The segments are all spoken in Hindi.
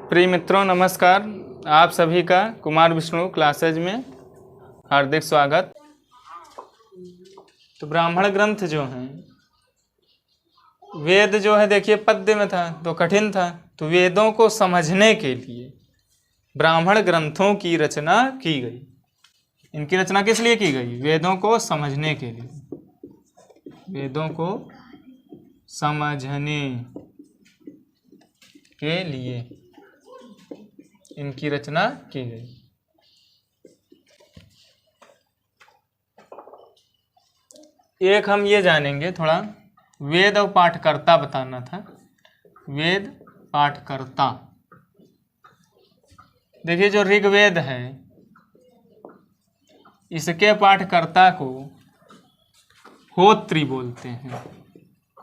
प्रिय मित्रों नमस्कार। आप सभी का कुमार विष्णु क्लासेज में हार्दिक स्वागत। तो ब्राह्मण ग्रंथ जो हैं, वेद जो है देखिए पद्य में था तो कठिन था, तो वेदों को समझने के लिए ब्राह्मण ग्रंथों की रचना की गई। इनकी रचना किस लिए की गई? वेदों को समझने के लिए, वेदों को समझने के लिए इनकी रचना की गई। एक हम ये जानेंगे थोड़ा, वेद और पाठकर्ता बताना था। वेद पाठकर्ता, देखिए जो ऋग्वेद है इसके पाठकर्ता को होत्री बोलते हैं।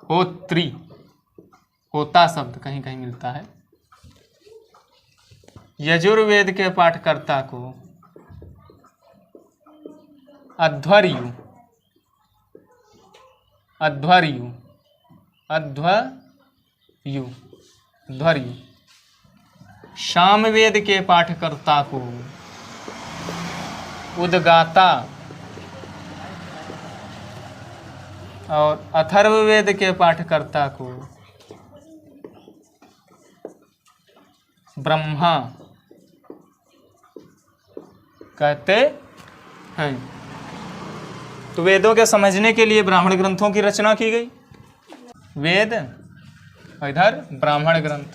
होत्री, होता शब्द कहीं कहीं मिलता है। यजुर्वेद के पाठकर्ता को अध्वर्यु, अध्वर्यु, अध्वर्यु, अध्वर्यु। सामवेद के पाठकर्ता को उद्गाता और अथर्ववेद के पाठकर्ता को ब्रह्मा कहते हैं। तो वेदों के समझने के लिए ब्राह्मण ग्रंथों की रचना की गई। वेद इधर ब्राह्मण ग्रंथ।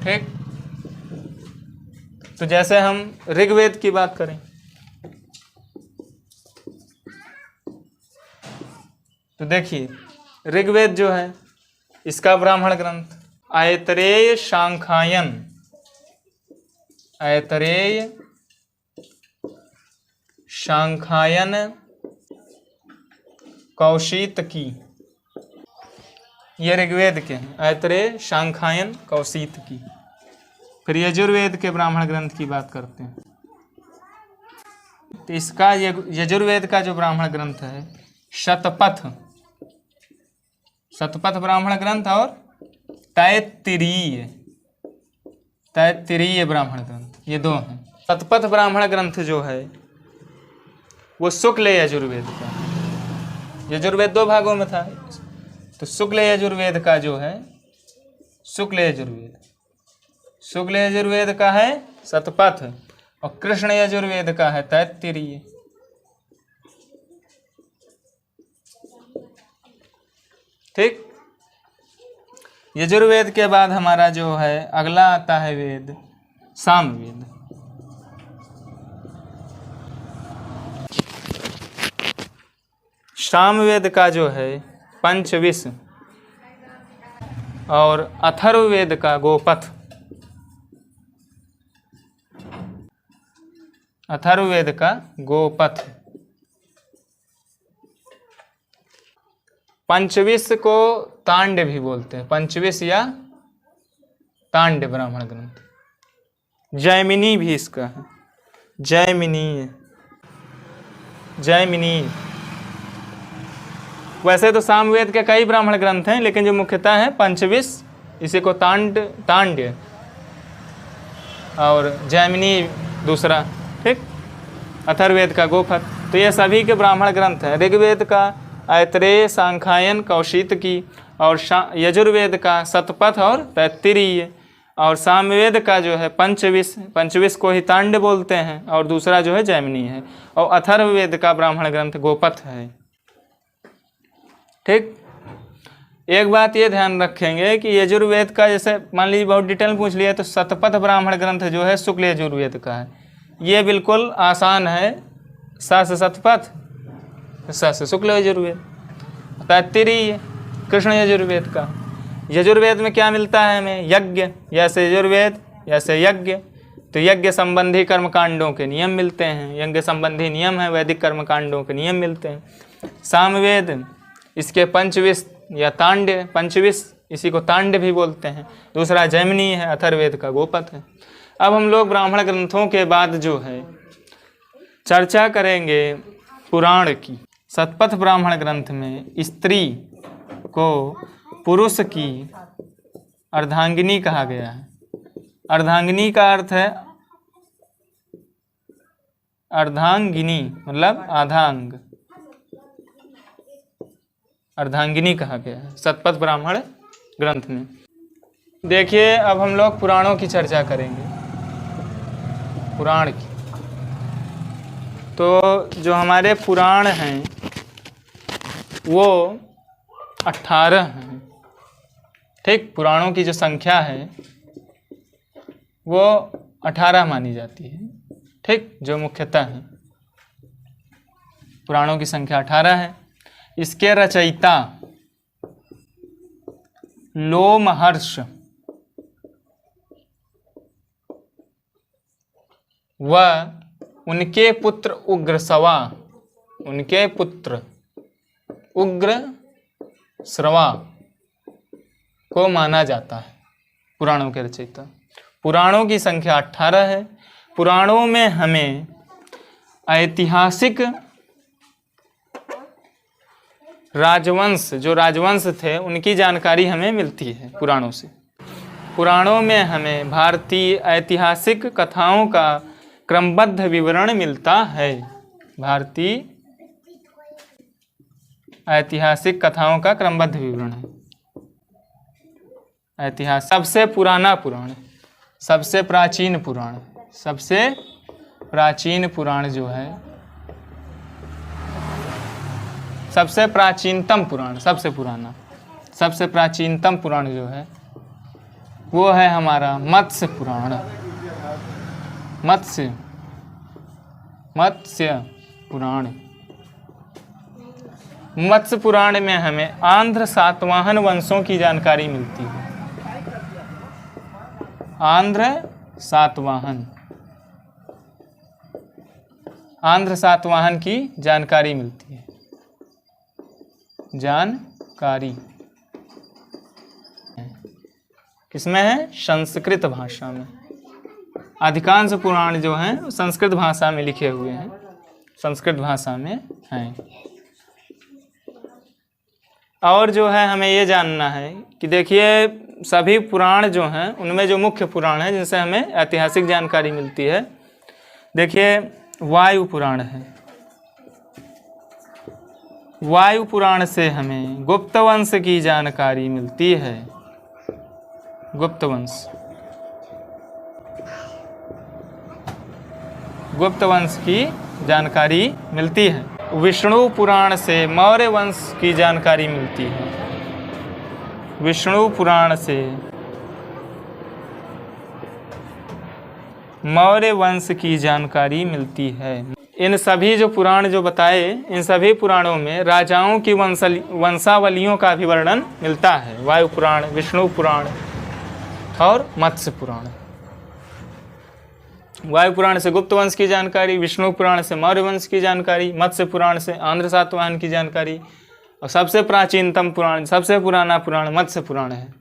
ठीक, तो जैसे हम ऋग्वेद की बात करें तो देखिए ऋग्वेद जो है इसका ब्राह्मण ग्रंथ ऐतरेय सांख्यायन, ऐतरेय सांख्यायन कौशितकी, ये ऋग्वेद के हैं। ऐतरेय सांख्यायन कौशितकी। फिर यजुर्वेद के ब्राह्मण ग्रंथ की बात करते हैं तो इसका यजुर्वेद का जो ब्राह्मण ग्रंथ है शतपथ, शतपथ ब्राह्मण ग्रंथ और तैत्तिरीय, तैत्तिरीय ब्राह्मण ग्रंथ, ये दो हैं। शतपथ ब्राह्मण ग्रंथ जो है वो शुक्ल यजुर्वेद का, यजुर्वेद दो भागों में था, तो शुक्ल यजुर्वेद का जो है, शुक्ल यजुर्वेद, शुक्ल यजुर्वेद का है शतपथ और कृष्ण यजुर्वेद का है तैत्तिरीय। ठीक, यजुर्वेद के बाद हमारा जो है अगला आता है वेद सामवेद। सामवेद का जो है पंचविश और अथर्ववेद का गोपथ, अथर्ववेद का गोपथ। पंचविश को तांड्य भी बोलते हैं, पंचविश या तांड्य ब्राह्मण ग्रंथ। जैमिनी भी इसका है, जैमिनी, जैमिनी। वैसे तो सामवेद के कई ब्राह्मण ग्रंथ हैं, लेकिन जो मुख्यतः है पंचविश, इसी को तांड्य और जैमिनी दूसरा। ठीक, अथर्ववेद का गोपथ। तो ये सभी के ब्राह्मण ग्रंथ हैं। ऋग्वेद का ऐतरेय सांख्यायन कौशितकी और यजुर्वेद का शतपथ और तैत्तिरीय और सामवेद का जो है पंचविश, पंचविश को ही तांड्य बोलते हैं और दूसरा जो है जैमिनी है, और अथर्ववेद का ब्राह्मण ग्रंथ गोपथ है। ठीक, एक बात ये ध्यान रखेंगे कि यजुर्वेद का, जैसे मान लीजिए बहुत डिटेल पूछ लिया, तो शतपथ ब्राह्मण ग्रंथ जो है शुक्ल यजुर्वेद का है। ये बिल्कुल आसान है, सा से शतपथ, सा से शुक्ल यजुर्वेद, तैत्तिरीय कृष्ण यजुर्वेद का। यजुर्वेद में क्या मिलता है हमें? यज्ञ, जैसे यजुर्वेद जैसे यज्ञ, तो यज्ञ संबंधी कर्मकांडों के नियम मिलते हैं, यज्ञ संबंधी नियम है, वैदिक कर्मकांडों के नियम मिलते हैं। सामवेद इसके पंचविश या तांड्य, पंचविश इसी को तांड्य भी बोलते हैं। दूसरा जैमिनी है, अथर्ववेद का गोपथ है। अब हम लोग ब्राह्मण ग्रंथों के बाद जो है चर्चा करेंगे पुराण की। शतपथ ब्राह्मण ग्रंथ में स्त्री को पुरुष की अर्धांगिनी कहा गया है। अर्धांगिनी का अर्थ है अर्धांगिनी मतलब आधा अंग, अर्धांगिनी कहा गया है शतपथ ब्राह्मण ग्रंथ में। देखिए अब हम लोग पुराणों की चर्चा करेंगे, पुराण की। तो जो हमारे पुराण हैं वो 18 हैं, ठीक। पुराणों की जो संख्या है वो 18 मानी जाती है, ठीक। जो मुख्यतः है पुराणों की संख्या 18 है। इसके रचयिता लोमहर्ष व उनके पुत्र उग्रश्रवा, उनके पुत्र उग्रश्रवा को माना जाता है पुराणों के रचयिता। पुराणों की संख्या 18 है। पुराणों में हमें ऐतिहासिक राजवंश, जो राजवंश थे उनकी जानकारी हमें मिलती है पुराणों से। पुराणों में हमें भारतीय ऐतिहासिक कथाओं का क्रमबद्ध विवरण मिलता है। भारतीय ऐतिहासिक कथाओं का क्रमबद्ध विवरण है। ऐतिहासिक सबसे पुराना पुराण, सबसे प्राचीन पुराण, सबसे प्राचीन पुराण जो है, सबसे प्राचीनतम पुराण, सबसे पुराना, सबसे प्राचीनतम पुराण जो है वो है हमारा मत्स्य पुराण। मत्स्य पुराण। मत्स्य पुराण में हमें आंध्र सातवाहन वंशों की जानकारी मिलती है। आंध्र सातवाहन, आंध्र सातवाहन की जानकारी मिलती है। जानकारी किसमें है? संस्कृत भाषा में। अधिकांश पुराण जो हैं संस्कृत भाषा में लिखे हुए हैं, संस्कृत भाषा में हैं। और जो है हमें ये जानना है कि देखिए सभी पुराण जो हैं उनमें जो मुख्य पुराण हैं जिनसे हमें ऐतिहासिक जानकारी मिलती है, देखिए वायु पुराण है। वायु पुराण से हमें गुप्त वंश की जानकारी मिलती है। गुप्त वंश, गुप्त वंश की जानकारी मिलती है। विष्णु पुराण से मौर्य वंश की जानकारी मिलती है। विष्णु पुराण से मौर्य वंश की जानकारी मिलती है। इन सभी जो पुराण जो बताए, इन सभी पुराणों में राजाओं की वंशावलियों का भी वर्णन मिलता है। वायु पुराण, विष्णु पुराण और मत्स्य पुराण। वायु पुराण से गुप्त वंश की जानकारी, विष्णु पुराण से मौर्य वंश की जानकारी, मत्स्य पुराण से आंध्र सातवाहन की जानकारी, और सबसे प्राचीनतम पुराण, सबसे पुराना पुराण मत्स्य पुराण है।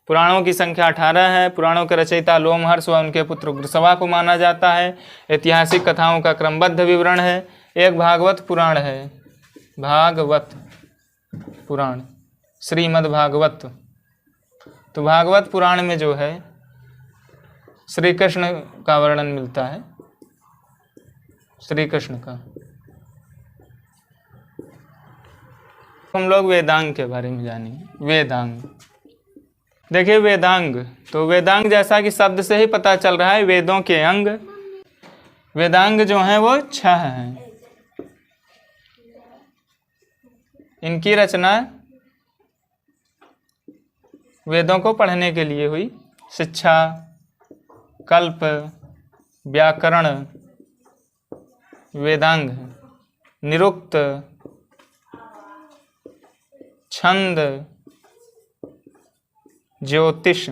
पुराणों की संख्या 18 है। पुराणों के रचयिता लोमहर्ष व उनके पुत्र उग्रश्रवा को माना जाता है। ऐतिहासिक कथाओं का क्रमबद्ध विवरण है। एक भागवत पुराण है, भागवत पुराण, श्रीमद् भागवत। तो भागवत पुराण में जो है श्री कृष्ण का वर्णन मिलता है, श्री कृष्ण का। हम लोग वेदांग के बारे में जानेंगे। वेदांग, देखिए वेदांग, तो वेदांग जैसा कि शब्द से ही पता चल रहा है वेदों के अंग। वेदांग जो हैं वो 6 हैं। इनकी रचना वेदों को पढ़ने के लिए हुई। शिक्षा, कल्प, व्याकरण वेदांग, निरुक्त, छंद, ज्योतिष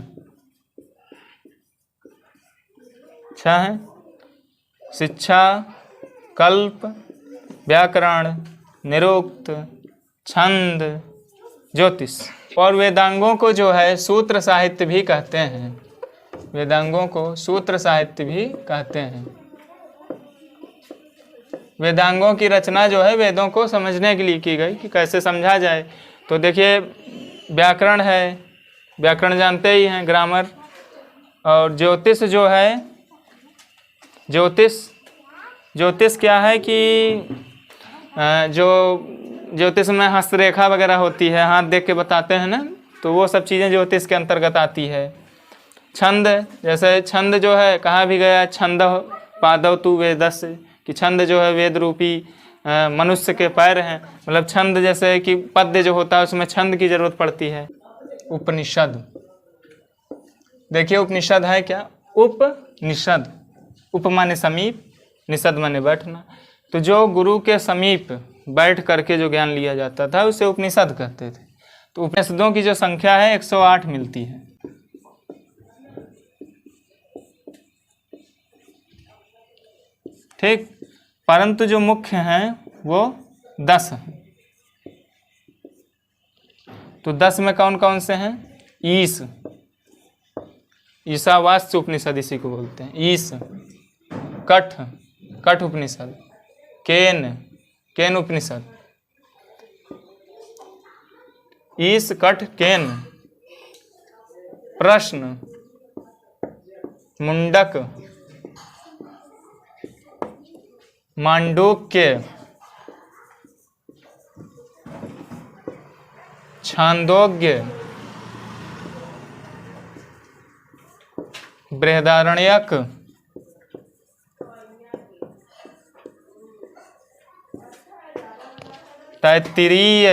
6 हैं। शिक्षा, कल्प, व्याकरण, निरुक्त, छंद, ज्योतिष। और वेदांगों को जो है सूत्र साहित्य भी कहते हैं। वेदांगों को सूत्र साहित्य भी कहते हैं। वेदांगों की रचना जो है वेदों को समझने के लिए की गई कि कैसे समझा जाए। तो देखिए व्याकरण है, व्याकरण जानते ही हैं, ग्रामर। और ज्योतिष जो है, ज्योतिष क्या है कि जो ज्योतिष में हस्तरेखा वगैरह होती है, हाथ देख के बताते हैं ना, तो वो सब चीज़ें ज्योतिष के अंतर्गत आती है। छंद, जैसे छंद जो है कहा भी गया, छंद पादव तु वेदस्य, कि छंद जो है वेद रूपी मनुष्य के पैर हैं। मतलब छंद जैसे कि पद्य जो होता है उसमें छंद की जरूरत पड़ती है। उपनिषद, देखिए उपनिषद है क्या, उपनिषद, उप माने समीप, निषद माने बैठना। तो जो गुरु के समीप बैठ करके जो ज्ञान लिया जाता था उसे उपनिषद कहते थे। तो उपनिषदों की जो संख्या है 108 मिलती है। ठीक, परंतु जो मुख्य हैं वो 10 हैं। तो 10 में कौन कौन से हैं? ईश, ईशावास्य उपनिषद इसी को बोलते हैं। ईश, कठ, कठ उपनिषद, केन, केन उपनिषद, ईश कठ केन, प्रश्न, मुंडक, मांडूक्य, छांदोग्य, बृहदारण्यक, तैत्तिरीय,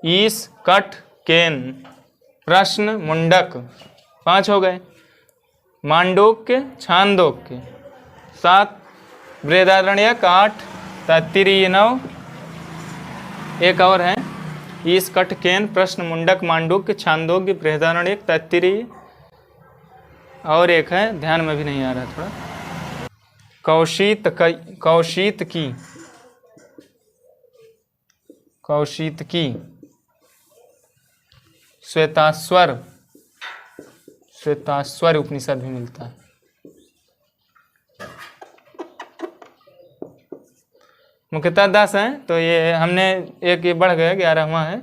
ईश कठ केन, प्रश्न, मुंडक, 5 हो गए। मांडूक्य, छांदोग्य 7, बृहदारण्यक 8, तैत्तिरीय 9, एक और है ईश कठ केन, प्रश्न, मुंडक, मांडूक्य, छांदोग्य, बृहदारण्यक, तैत्तिरीय, और एक है ध्यान में भी नहीं आ रहा थोड़ा, कौशीतकी, कौशीतकी, श्वेताश्वर, श्वेताश्वर उपनिषद भी मिलता है। मुख्यतः 10 हैं। तो ये हमने एक ये बढ़ गया 11वां है,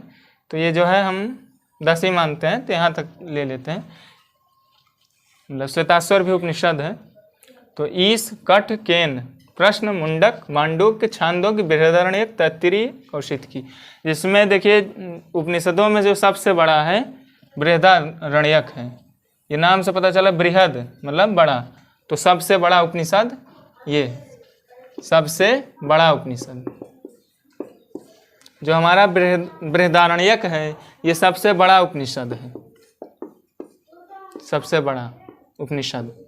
तो ये जो है हम 10 ही मानते हैं, तो यहाँ तक ले लेते हैं। मतलब श्वेताश्वर भी उपनिषद है। तो ईश कठ केन, प्रश्न, मुंडक, मांडूक्य, छांदोग्य, बृहदारण्यक, तैत्तिरीय, कौशितकी। जिसमें देखिए उपनिषदों में जो सबसे बड़ा है बृहदारण्यक है। ये नाम से पता चला बृहद मतलब बड़ा, तो सबसे बड़ा उपनिषद ये, सबसे बड़ा उपनिषद जो हमारा बृहदारण्यक है, ये सबसे बड़ा उपनिषद है, सबसे बड़ा उपनिषद।